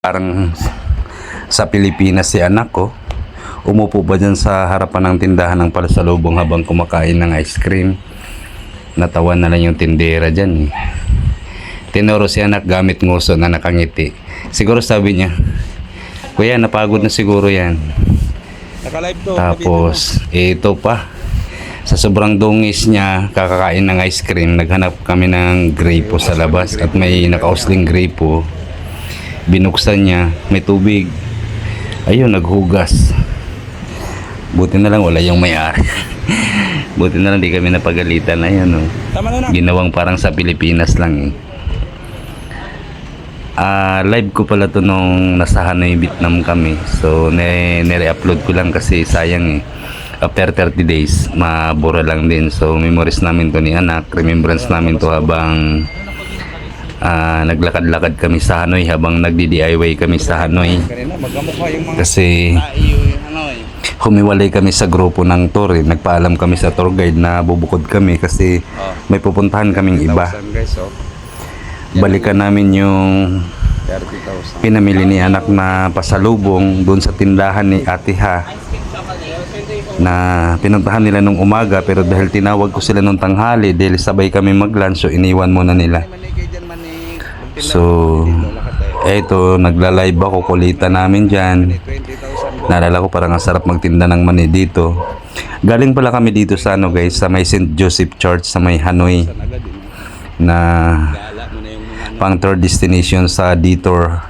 Parang sa Pilipinas si anak ko. Umupo ba dyan sa harapan ng tindahan ng pasalubong habang kumakain ng ice cream. Natawa na lang yung tindera dyan. Tinuro si anak gamit nguso na nakangiti. Siguro sabi niya, "Kuya, napagod na siguro yan." Naka-live to. Tapos, ito pa. Sa sobrang dungis niya, kakakain ng ice cream, naghanap kami ng grape sa labas at may nakausling grape. Binuksan niya, may tubig. Ayun, naghugas. Buti na lang wala yung may-ari. Buti na lang di kami napagalitan. Ayun, oh. Tama na na. Ginawang parang sa Pilipinas lang. Live ko pala to nung nasa Hanoi, Vietnam kami. So, nire-upload ko lang kasi sayang eh. After 30 days, mabura lang din. So, memories namin to ni anak. Remembrance namin to habang naglakad-lakad kami sa Hanoi, habang nagdi-DIY kami sa Hanoi. Kanina, magkamukha yung mga Kasi humiwalay kami sa grupo ng tour eh. Nagpaalam kami sa tour guide na bubukod kami kasi may pupuntahan kaming iba. guys, oh. Balikan namin yung 30,000. pinamili ni anak na pasalubong doon sa tindahan ni Ate Ha na pinuntahan nila nung umaga, pero dahil tinawag ko sila nung tanghali dahil sabay kami mag-lunch, so iniwan muna nila. So eto, nagla-live ako, kulitan namin dyan. Naalala ko parang ang sarap magtinda ng mani dito. Galing pala kami dito sa ano guys, sa may St. Joseph Church sa may Hanoi, na pang third destination sa detour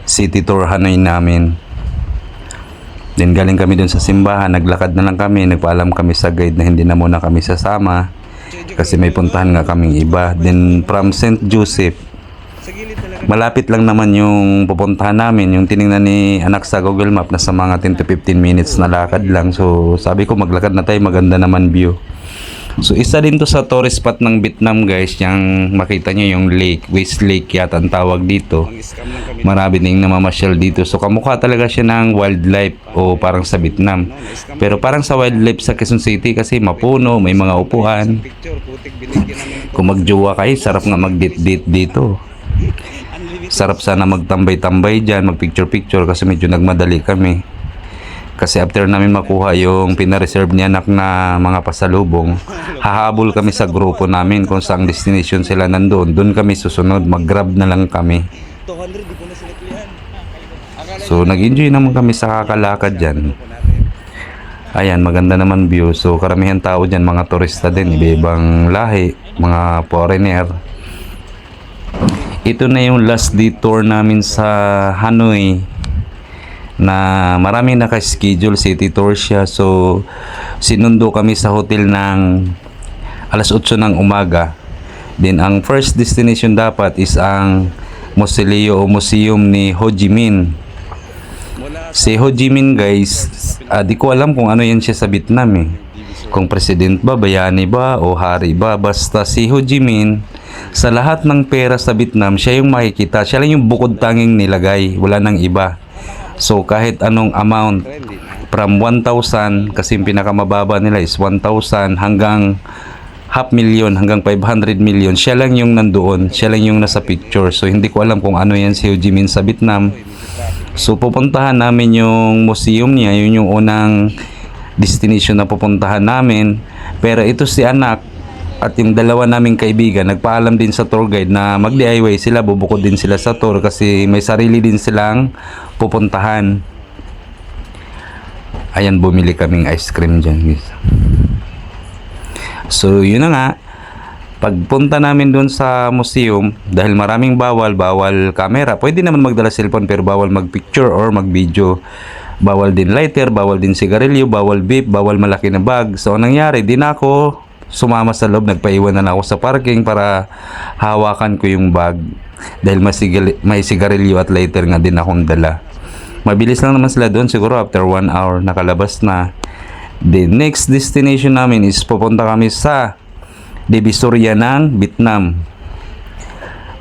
city tour Hanoi namin. Then galing kami dun sa simbahan, naglakad na lang kami, nagpaalam kami sa guide na hindi na muna kami sasama kasi may puntahan nga kaming iba. Then from St. Joseph, malapit lang naman yung pupuntahan namin, yung tiningnan ni anak sa Google Map, na sa mga 10 to 15 minutes na lakad lang. So sabi ko maglakad na tayo, maganda naman view. So isa din to sa tourist spot ng Vietnam guys, yung makita nyo yung lake, West Lake yata ang tawag dito. Marami ding namamasyal dito. So kamukha talaga siya ng wildlife o parang sa Vietnam. Pero parang sa wildlife sa Quezon City kasi mapuno, may mga upuan. Kung magjowa kayo, sarap nga mag-date-date dito. Sarap sana magtambay-tambay dyan, mag-picture-picture kasi medyo nagmadali kami. Kasi after namin makuha yung pinareserve ni anak na mga pasalubong, hahabol kami sa grupo namin kung saang destination sila nandoon. Doon kami susunod, mag-grab na lang kami. So nag-enjoy naman kami sa kakalakad dyan. Ayan, maganda naman view. So karamihan tao dyan, mga turista din, iba-ibang lahi, mga foreigner. Ito na yung last detour namin sa Hanoi, na marami naka-schedule, city tour siya. So sinundo kami sa hotel ng alas 8 ng umaga. Then ang first destination dapat is ang mausoleo o museum ni Ho Chi Minh. Si Ho Chi Minh guys, di ko alam kung ano yan siya sa Vietnam eh, kung president ba, bayani ba o hari ba. Basta si Ho Chi Minh, sa lahat ng pera sa Vietnam, siya yung makikita, siya lang yung bukod tanging nilagay, wala nang iba. So kahit anong amount, from 1,000, kasi yung pinakamababa nila is 1,000 hanggang 500,000 hanggang 500 million, siya lang yung nandoon, siya lang yung nasa picture. So hindi ko alam kung ano yan si Ho Chi Minh sa Vietnam. So pupuntahan namin yung museum niya, yun yung unang destination na pupuntahan namin. Pero ito si anak at yung dalawa naming kaibigan, nagpaalam din sa tour guide na mag-DIY sila, bubukod din sila sa tour kasi may sarili din silang pupuntahan. Ayan, bumili kaming ice cream dyan guys. So yun na nga, pagpunta namin dun sa museum, dahil maraming bawal camera, pwede naman magdala cellphone pero bawal mag-picture or mag-video. Bawal din lighter, bawal din sigarilyo, bawal vape, bawal malaki na bag. So anong nangyari, di na ako sumama sa loob, nagpaiwan na ako sa parking para hawakan ko yung bag dahil may sigarilyo at lighter nga din akong dala. Mabilis lang naman sila doon, siguro after 1 hour nakalabas na. The next destination namin is pupunta kami sa Divisoria ng Vietnam.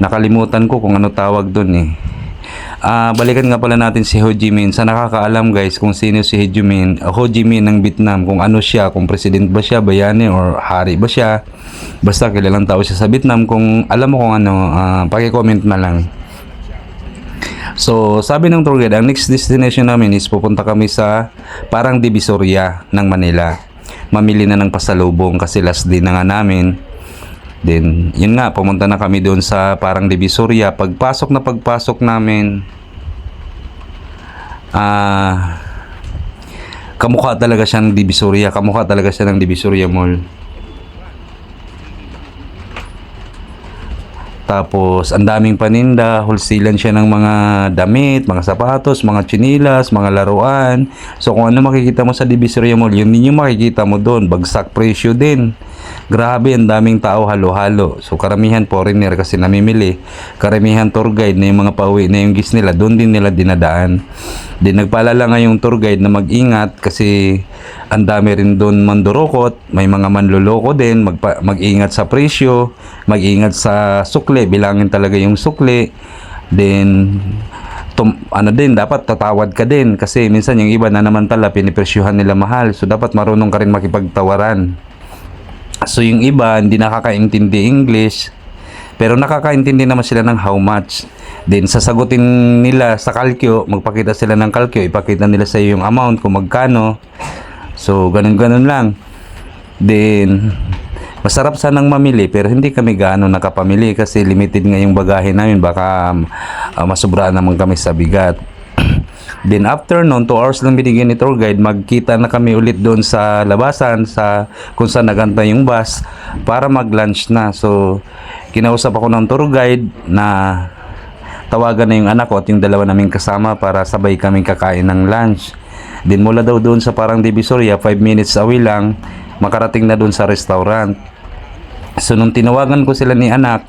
Nakalimutan ko kung ano tawag doon eh. Balikan nga pala natin si Ho Chi Minh. Sa nakakaalam guys kung sino si Ho Chi Minh ng Vietnam, kung ano siya, kung president ba siya, bayani or hari ba siya, basta kilalang tao siya sa Vietnam. Kung alam mo kung ano, paki-comment na lang. So, sabi ng tour guide, ang next destination namin is pupunta kami sa parang Divisoria ng Manila. Mamili na ng pasalubong kasi last day na nga namin. Then, yun nga, pumunta na kami doon sa parang Divisoria. Pagpasok namin, kamukha talaga siya ng Divisoria. Kamukha talaga siya ng Divisoria Mall. Tapos, ang daming paninda, wholesalan siya ng mga damit, mga sapatos, mga tsinilas, mga laruan. So, kung ano makikita mo sa Divisoria Mall, yun din yung makikita mo doon. Bagsak presyo din. Grabe, ang daming tao halo-halo. So, karamihan foreigner kasi namimili. Karamihan tour guide na yung mga pauwi na yung gis nila, doon din nila dinadaan. Din nagpaalala nga yung tour guide na mag-ingat kasi ang dami rin doon mandurokot. May mga manloloko din. Mag-ingat sa presyo, mag-ingat sa sukli, bilangin talaga yung sukli. Then ano din, dapat tatawad ka din kasi minsan yung iba na naman tala pinipresyuhan nila mahal. So dapat marunong ka rin makipagtawaran. So yung iba hindi nakakaintindi English pero nakakaintindi naman sila ng how much. Then sasagutin nila sa kalkyo, magpakita sila ng kalkyo, ipakita nila sa iyo yung amount kung magkano. So ganun-ganun lang. Then masarap sanang mamili pero hindi kami gaano nakapamili kasi limited nga yung bagahe namin, baka masobrahan naman kami sa bigat. Then after noon, 2 hours lang binigyan ni tour guide, magkita na kami ulit doon sa labasan sa kung saan nagantay yung bus para mag-lunch na. So kinausap ako ng tour guide na tawagan na yung anak ko at yung dalawa naming kasama para sabay kaming kakain ng lunch. Then mula daw doon sa parang Divisoria, 5 minutes away lang, makarating na doon sa restaurant. So nung tinawagan ko sila ni anak,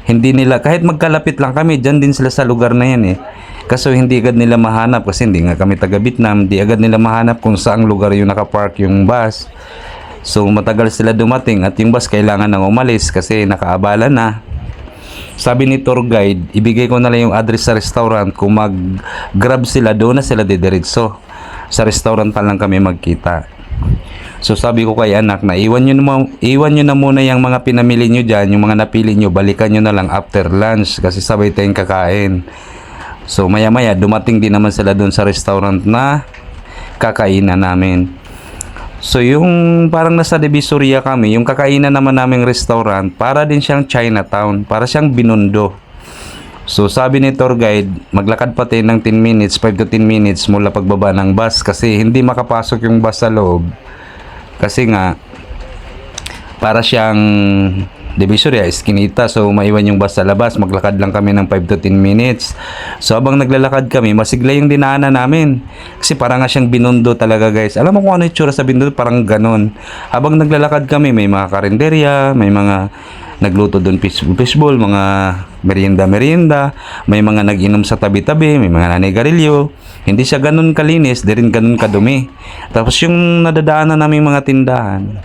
hindi nila, kahit magkalapit lang kami, dyan din sila sa lugar na yan eh. Kaso hindi agad nila mahanap kasi hindi nga kami taga Vietnam, hindi agad nila mahanap kung saang lugar yung nakapark yung bus. So matagal sila dumating at yung bus kailangan nang umalis kasi nakaabala na. Sabi ni tour guide, ibigay ko na lang yung address sa restaurant, kung mag-grab sila doon na sila didiretso. Sa restaurant pa lang kami magkita. So sabi ko kay anak na iwan nyo na muna yung mga pinamili nyo dyan, yung mga napili nyo, balikan nyo na lang after lunch kasi sabay tayong kakain. So maya maya dumating din naman sila doon sa restaurant na kakainan namin. So yung parang nasa Divisoria kami, yung kakainan naman naming restaurant, para din siyang Chinatown, para siyang Binondo. So sabi ni tour guide, maglakad pa tayo ng 10 minutes, 5 to 10 minutes mula pagbaba ng bus kasi hindi makapasok yung bus sa loob. Kasi nga para siyang Divisoria, Eskinita, so maiwan yung bus sa labas, maglakad lang kami ng 5 to 10 minutes. So habang naglalakad kami, masigla yung dinaanan namin. Kasi parang nga siyang Binondo talaga guys. Alam mo kung ano yung tsura sa Binondo? Parang ganon. Habang naglalakad kami, may mga karinderya, may mga nagluto doon fishball, mga merienda, may mga nag-inom sa tabi-tabi, may mga nanigarilyo. Hindi siya ganun kalinis, di rin ganun kadumi. Tapos yung nadadaanan naming mga tindahan,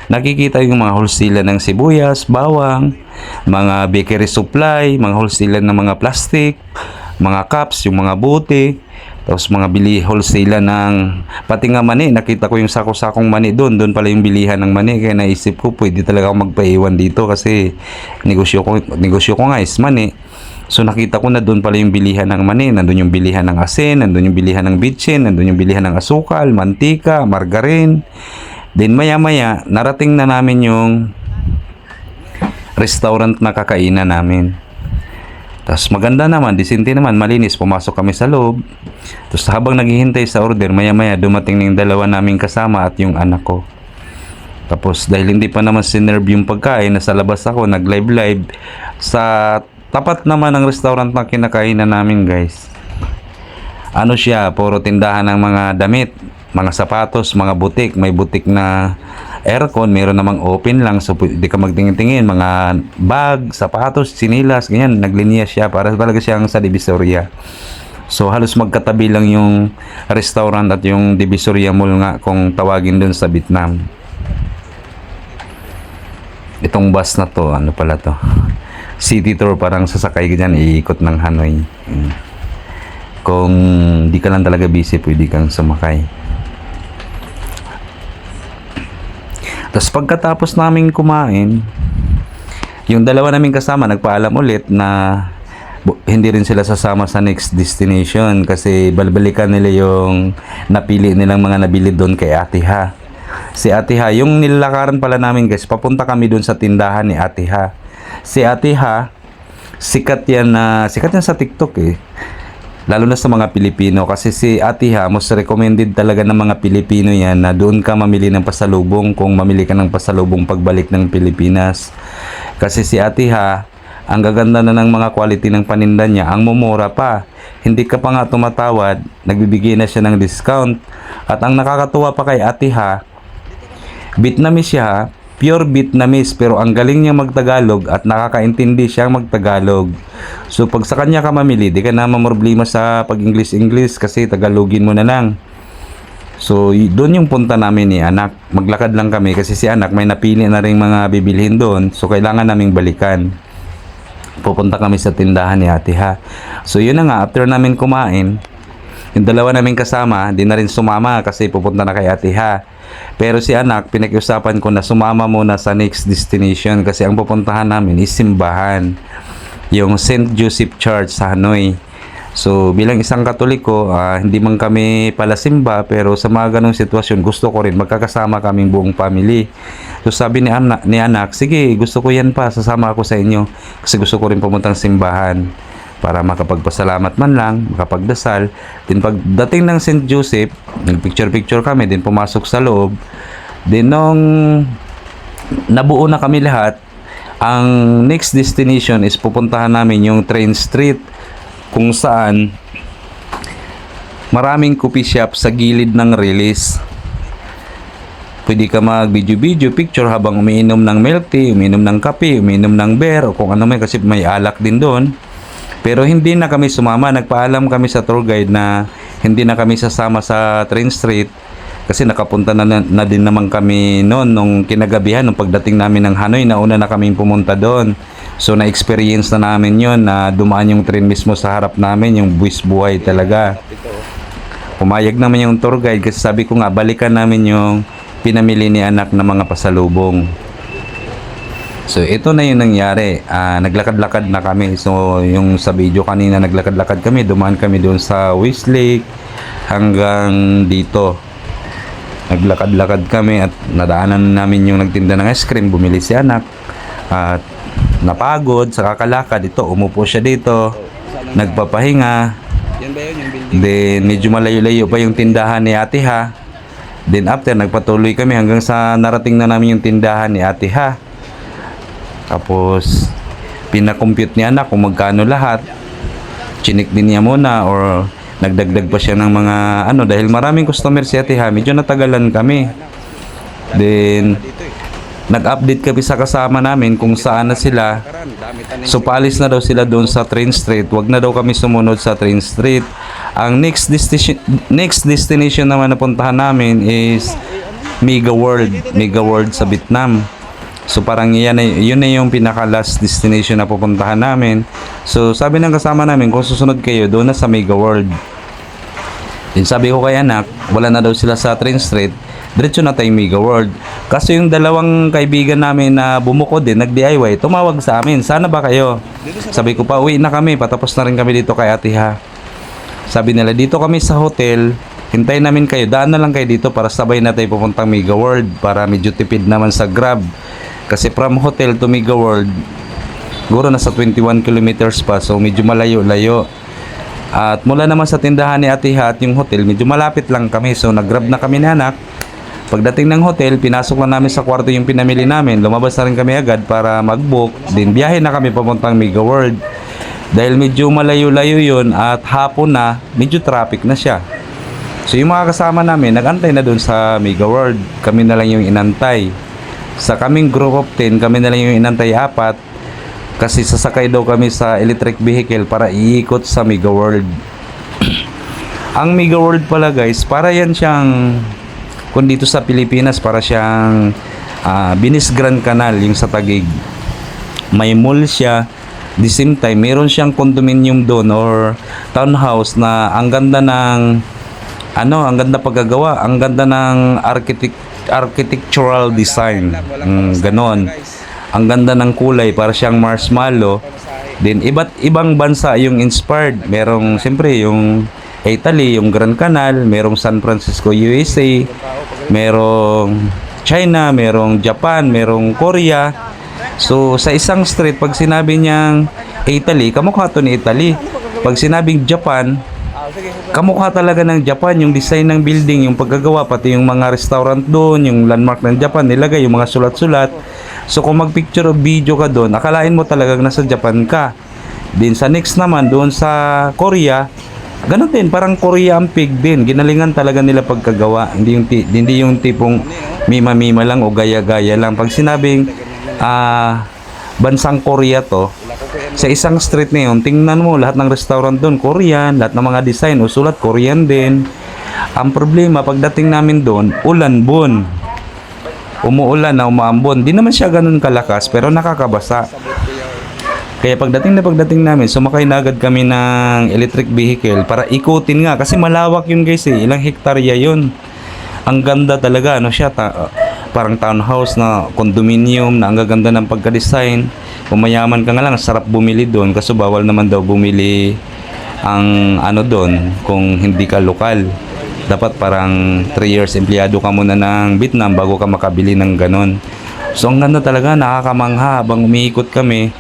nakikita yung mga wholesaler ng sibuyas, bawang, mga bakery supply, mga wholesaler ng mga plastic, mga cups, yung mga bote, tapos mga wholesaler ng pati nga mani. Nakita ko yung sako-sakong mani doon pala yung bilihan ng mani, kaya naisip ko pwede talaga ako magpaiwan dito kasi negosyo ko nga is mani. So nakita ko na doon pala yung bilihan ng mani, nandun yung bilihan ng asin, nandun yung bilihan ng bitchin, nandun yung bilihan ng asukal, mantika, margarine. Then maya-maya, narating na namin yung restaurant na kakainan namin. Tapos maganda naman, disente naman, malinis. Pumasok kami sa loob. Tapos habang naghihintay sa order, maya-maya dumating na yung dalawa naming kasama at yung anak ko. Tapos dahil hindi pa naman sinerve yung pagkain, nasa labas ako, nag-live sa tapat naman ng restaurant na kinakainan namin guys. Ano siya, puro tindahan ng mga damit, mga sapatos, mga butik. May butik na aircon, meron namang open lang, so hindi ka magtingin-tingin. Mga bag, sapatos, sinilas, ganyan. Naglinya siya para talaga siyang sa Divisoria. So halos magkatabi lang yung restaurant at yung Divisoria Mall nga kung tawagin dun sa Vietnam. Itong bus na to, ano pala to? City tour, parang sasakay ka dyan, iikot ng Hanoi. Kung di ka lang talaga busy, pwede kang sumakay. Tapos pagkatapos naming kumain, yung dalawa naming kasama nagpaalam ulit na hindi rin sila sasama sa next destination kasi balbalikan nila yung napili nilang mga nabili doon kay Ate Ha. Si Ate Ha, yung nilalakaran pala namin guys, papunta kami doon sa tindahan ni Ate Ha. Si Ate Ha, sikat yan sa TikTok eh. Lalo na sa mga Pilipino kasi si Ate Ha, most recommended talaga ng mga Pilipino yan na doon ka mamili ng pasalubong kung mamili ka ng pasalubong pagbalik ng Pilipinas. Kasi si Ate Ha, ang gaganda na ng mga quality ng paninda niya, ang mumura pa. Hindi ka pa nga tumatawad, nagbibigay na siya ng discount. At ang nakakatuwa pa kay Ate Ha, Vietnamese siya, pure Vietnamese, pero ang galing niya magtagalog at nakakaintindi siyang magtagalog. So pag sa kanya ka mamili, di ka na mamroblema sa pag-English kasi Tagalogin mo na lang. So doon yung punta namin ni anak. Maglakad lang kami kasi si anak may napili na rin mga bibilhin doon. So kailangan naming balikan. Pupunta kami sa tindahan ni Ate Ha. So yun na nga, after namin kumain, yung dalawa namin kasama, di na rin sumama kasi pupunta na kay Ate Ha. Pero si anak, pinag-usapan ko na sumama muna sa next destination kasi ang pupuntahan namin is simbahan. Yung St. Joseph Church sa Hanoi. So bilang isang Katoliko, hindi man kami pala simba pero sa mga ganong sitwasyon gusto ko rin magkakasama kaming buong family. So sabi ni anak, sige gusto ko yan pa, sasama ako sa inyo kasi gusto ko rin pumuntang simbahan para makapagpasalamat man lang, makapagdasal. Then pagdating ng St. Joseph, nagpicture-picture kami, then pumasok sa loob. Then nung nabuo na kami lahat, ang next destination is pupuntahan namin yung Train Street kung saan maraming coffee shop sa gilid ng release. Pwede ka mag-video, picture habang umiinom ng milk tea, umiinom ng kape, umiinom ng beer o kung ano may kasi may alak din doon. Pero hindi na kami sumama. Nagpaalam kami sa tour guide na hindi na kami sasama sa Train Street kasi nakapunta na din naman kami noon nung kinagabihan, nung pagdating namin ng Hanoi, nauna na kaming pumunta doon. So na-experience na namin yon na dumaan yung train mismo sa harap namin, yung buwis buhay talaga. Pumayag naman yung tour guide kasi sabi ko nga balikan namin yung pinamili ni anak na mga pasalubong. So ito na yung nangyari, naglakad-lakad na kami. So yung sa video kanina naglakad-lakad kami, dumaan kami doon sa Westlake hanggang dito. Naglakad-lakad kami at nadaanan namin yung nagtinda ng ice cream, bumili si anak at napagod sa kakalakad. Ito, umupo siya dito, nagpapahinga. Yan ba yun, yung building? Then medyo malayo-layo pa yung tindahan ni Ate Ha. Then after nagpatuloy kami hanggang sa narating na namin yung tindahan ni Ate Ha. Tapos pinakompute ni anak kung magkano lahat. Chinik din niya muna or nagdagdag pa siya ng mga dahil maraming customer si Ate Ha, medyo natagalan kami. Then nag-update kami sa kasama namin kung saan na sila. So paalis na daw sila doon sa Train Street. Wag na daw kami sumunod sa Train Street. Ang next destination naman na puntahan namin is Mega World sa Vietnam. So parang yun na yung pinaka last destination na pupuntahan namin. So sabi ng kasama namin, kung susunod kayo doon na sa Mega World. Then sabi ko kay anak, wala na daw sila sa Train Street, diretso na tayong Mega World. Kasi yung dalawang kaibigan namin na bumuko din, nag-DIY, tumawag sa amin, sana ba kayo? Sabi ko pa, uwi na kami, patapos na rin kami dito kay Ate Ha. Sabi nila, dito kami sa hotel, hintayin namin kayo, daan na lang kayo dito para sabay na tayo pupuntang Mega World para medyo tipid naman sa Grab. Kasi from hotel to Mega World, siguro nasa 21 kilometers pa, so medyo malayo-layo. At mula naman sa tindahan ni Ate Ha at yung hotel, medyo malapit lang kami, so nag-grab na kami ni anak. Pagdating ng hotel, pinasok lang namin sa kwarto yung pinamili namin, lumabas na rin kami agad para mag-book, din biyahe na kami papuntang Mega World. Dahil medyo malayo-layo yun at hapon na, medyo traffic na siya. So yung mga kasama namin, nag-antay na dun sa Mega World, kami na lang yung inantay. Sa kaming group of 10, kami na lang yung inantay 4 kasi sasakay daw kami sa electric vehicle para iikot sa Mega World. Ang Mega World pala guys, para yan siyang, kung dito sa Pilipinas, para siyang Venice Grand Canal, yung sa Taguig. May mall siya, the same time meron siyang condominium doon or townhouse na ang ganda ng ang ganda paggagawa, ang ganda ng architectural design, ganon. Ang ganda ng kulay, para siyang marshmallow. Then iba't ibang bansa yung inspired. Merong siyempre yung Italy, yung Grand Canal, merong San Francisco, USA, merong China, merong Japan, merong Korea. So sa isang street, pag sinabi niyang Italy, kamukha to ni Italy. Pag sinabing Japan, kamukha talaga ng Japan, yung design ng building, yung paggagawa, pati yung mga restaurant doon, yung landmark ng Japan, nilagay yung mga sulat-sulat. So kung mag-picture o video ka doon, akalain mo talagang nasa Japan ka. Din sa next naman, doon sa Korea, ganun din, parang Korea ang pig din. Ginalingan talaga nila pagkagawa. Hindi yung tipong mima-mima lang o gaya-gaya lang. Pag sinabing bansang Korea to, sa isang street na yun, tingnan mo, lahat ng restaurant doon, Korean, lahat ng mga design o sulat, Korean din. Ang problema, pagdating namin doon, ulan-bon. Umuulan na umaambon. Di naman siya ganun kalakas, pero nakakabasa. Kaya pagdating namin, sumakay na agad kami ng electric vehicle para ikutin nga. Kasi malawak yun guys eh. Ilang hektarya yun. Ang ganda talaga. Ano siya? Parang townhouse na condominium na ang gaganda ng pagka-design. Kung mayaman ka nga lang, sarap bumili doon. Kaso bawal naman daw bumili ang ano doon kung hindi ka lokal. Dapat parang 3 years empleyado ka muna ng Vietnam bago ka makabili ng ganon. So ang ganda talaga, nakakamangha. Habang umiikot kami,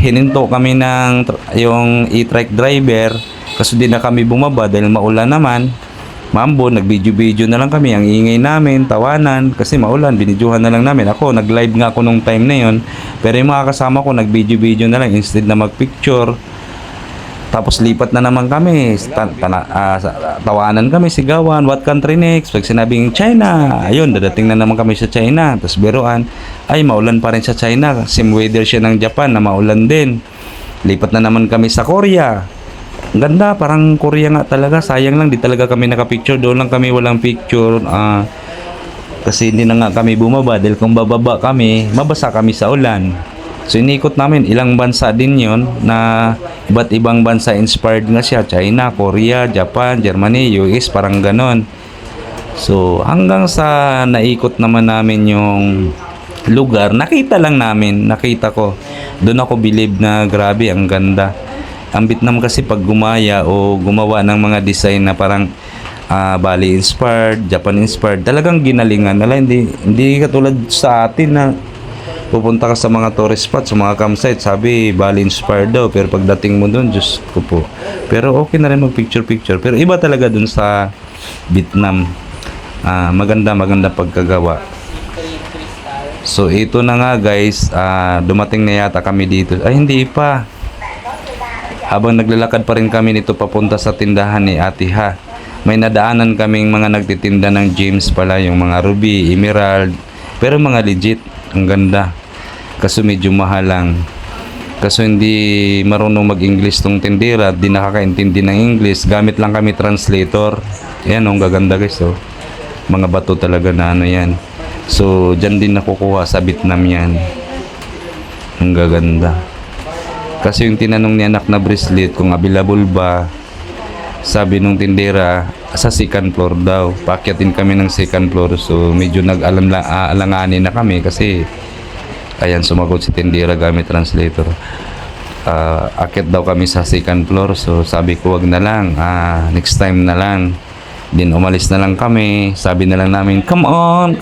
hininto kami ng yung e-trike driver kasi di na kami bumaba dahil maulan naman. Mambo, nag-video na lang kami. Ang ingay namin, tawanan kasi maulan, binidyuhan na lang namin. Ako, nag-live nga ako nung time na yon. Pero yung mga kasama ko, nag-video na lang instead na mag-picture. Tapos lipat na naman kami, tawanan kami, sigawan, what country next? Pag sinabing China, ayun, dadating na naman kami sa China. Tapos biruan, ay maulan pa rin sa China. Same weather siya ng Japan na maulan din. Lipat na naman kami sa Korea. Ang ganda, parang Korea nga talaga. Sayang lang, di talaga kami nakapicture. Doon lang kami walang picture. Kasi hindi na nga kami bumaba. Dahil kung bababa kami, mabasa kami sa ulan. So inikot namin, ilang bansa din yon na iba't ibang bansa inspired nga siya. China, Korea, Japan, Germany, US, parang ganon. So hanggang sa naikot naman namin yung lugar, nakita ko. Doon ako believe na grabe, ang ganda. Ang Vietnam kasi pag gumaya o gumawa ng mga design na parang Bali inspired, Japan inspired, talagang ginalingan nila. Hindi katulad sa atin na pupunta ka sa mga tourist spots, sa mga campsite, sabi Bali inspired daw, pero pagdating mo doon, Diyos ko po. Pero okay na rin mag picture. Pero iba talaga doon sa Vietnam. Maganda pagkagawa. So ito na nga guys, dumating na yata kami dito. Ay hindi pa. Habang naglalakad pa rin kami nito papunta sa tindahan ni Ate Ha, may nadaanan kaming mga nagtitinda ng gems pala, yung mga ruby, emerald, pero mga legit, ang ganda. Kaso medyo mahal lang. Kaso hindi marunong mag-English tong tindera, di nakakaintindi ng English. Gamit lang kami translator. Ayan, ang gaganda guys, oh. Mga bato talaga na ano yan. So, dyan din nakukuha sa Vietnam yan. Ang gaganda. Kasi yung tinanong ni anak na bracelet kung available ba, sabi nung tindera, sa second floor daw. Paakyatin kami ng second floor. So, medyo nag-alanganin na kami kasi ayan, sumagot si tindera gamit translator. Akit daw kami sa second floor. So sabi ko wag na lang, next time na lang. Din umalis na lang kami. Sabi na lang namin, come on.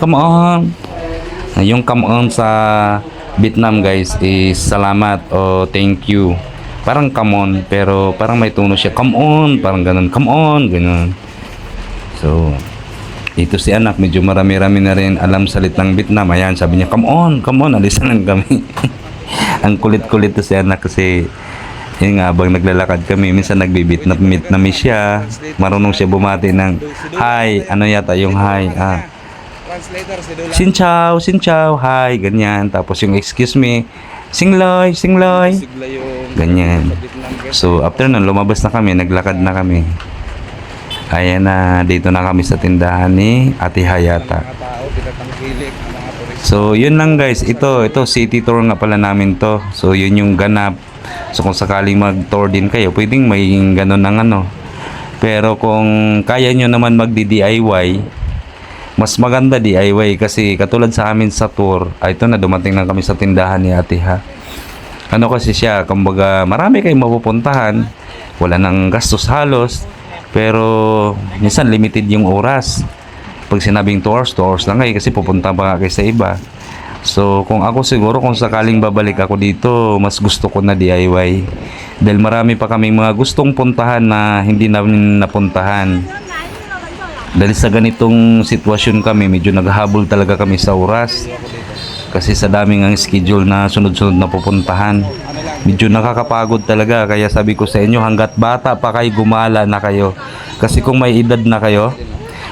Yung come on sa Vietnam guys is salamat o thank you. Parang come on, pero parang may tono siya, come on, parang ganun, come on, ganun. So ito si anak, medyo marami-rami na rin alam salitang Vietnam. Ayan, sabi niya, come on, alis na lang kami. Ang kulit-kulit to si anak kasi yun nga, habang naglalakad kami, minsan nagbi-Vietnamese siya. Marunong siya bumati ng hi, ano yata yung hi, Xin chào, hi, ganyan. Tapos yung excuse me, Sing loy, ganyan. So after nun, lumabas na kami, naglakad na kami. Ayan na, dito na kami sa tindahan ni Ate Hayata. So, yun lang guys. Ito, city tour nga pala namin to. So, yun yung ganap. So, kung sakaling mag-tour din kayo, pwedeng may ganun ng ano. Pero kung kaya nyo naman magdi-DIY, mas maganda DIY kasi katulad sa amin sa tour, ito na, dumating na kami sa tindahan ni Ate Ha. ano kasi siya, kumbaga marami kayong mapupuntahan, wala nang gastos halos, pero minsan limited yung oras. Pag sinabing 2 hours, 2 hours lang kayo kasi pupunta pa kayo sa iba. So kung ako siguro, kung sakaling babalik ako dito, mas gusto ko na DIY. Dahil marami pa kaming mga gustong puntahan na hindi namin napuntahan. Dahil sa ganitong sitwasyon kami, medyo naghahabol talaga kami sa oras. Kasi sa daming ang schedule na sunod-sunod na pupuntahan. Medyo nakakapagod talaga. Kaya sabi ko sa inyo, hanggat bata pa kayo, gumala na kayo. Kasi kung may edad na kayo,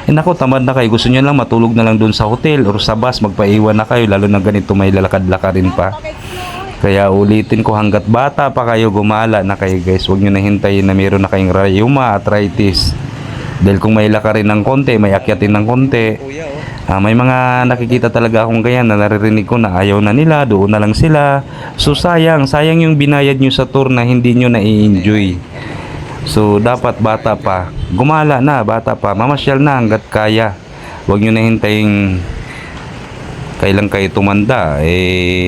naku, tamad na kayo. Gusto nyo lang matulog na lang doon sa hotel or sa bus, magpaiwan na kayo. Lalo na ganito may lalakad-lakarin pa. Kaya ulitin ko, hanggat bata pa kayo, gumala na kayo guys. Huwag nyo na hintayin na mayroon na kayong rheuma, arthritis. Dahil kung may lakarin ng konti, may akyatin ng konti, Kuya, may mga nakikita talaga akong ganyan na naririnig ko na ayaw na nila, doon na lang sila. So sayang yung binayad nyo sa tour na hindi nyo na-i-enjoy. So dapat bata pa, gumala na, bata pa, mamasyal na hanggat kaya. Huwag nyo na hintayin kailan kayo tumanda,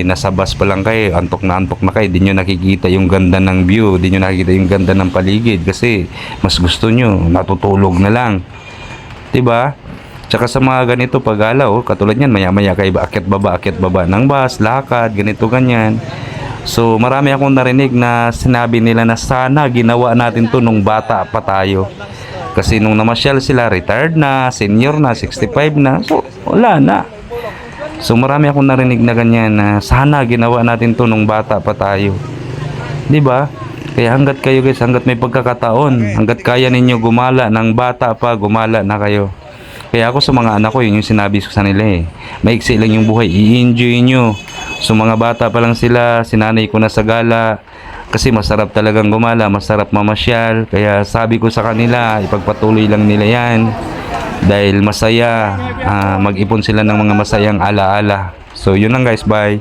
nasa bus pa lang kayo, antok na kayo, di nyo nakikita yung ganda ng view, di nyo nakikita yung ganda ng paligid kasi mas gusto nyo, natutulog na lang. Diba? Tsaka sa mga ganito paggalaw, katulad yan, maya-maya kayo akyat baba ng bus, lakad, ganito ganyan. So marami akong narinig na sinabi nila na sana ginawa natin to nung bata pa tayo. Kasi nung namasyal sila, retired na, senior na, 65 na, so wala na. So marami akong narinig na ganyan na sana ginawa natin to nung bata pa tayo. 'Di ba? Kaya hanggat kayo guys, hanggat may pagkakataon, hanggat kaya ninyo gumala ng bata pa, gumala na kayo. Kaya ako sa mga anak ko, yun yung sinabi ko sa nila maiksi lang yung buhay, i-enjoy nyo. So mga bata pa lang sila, sinanay ko na sa gala. Kasi masarap talagang gumala, masarap mamasyal. Kaya sabi ko sa kanila, ipagpatuloy lang nila yan. Dahil masaya, mag-ipon sila ng mga masayang alaala. So yun lang guys, bye.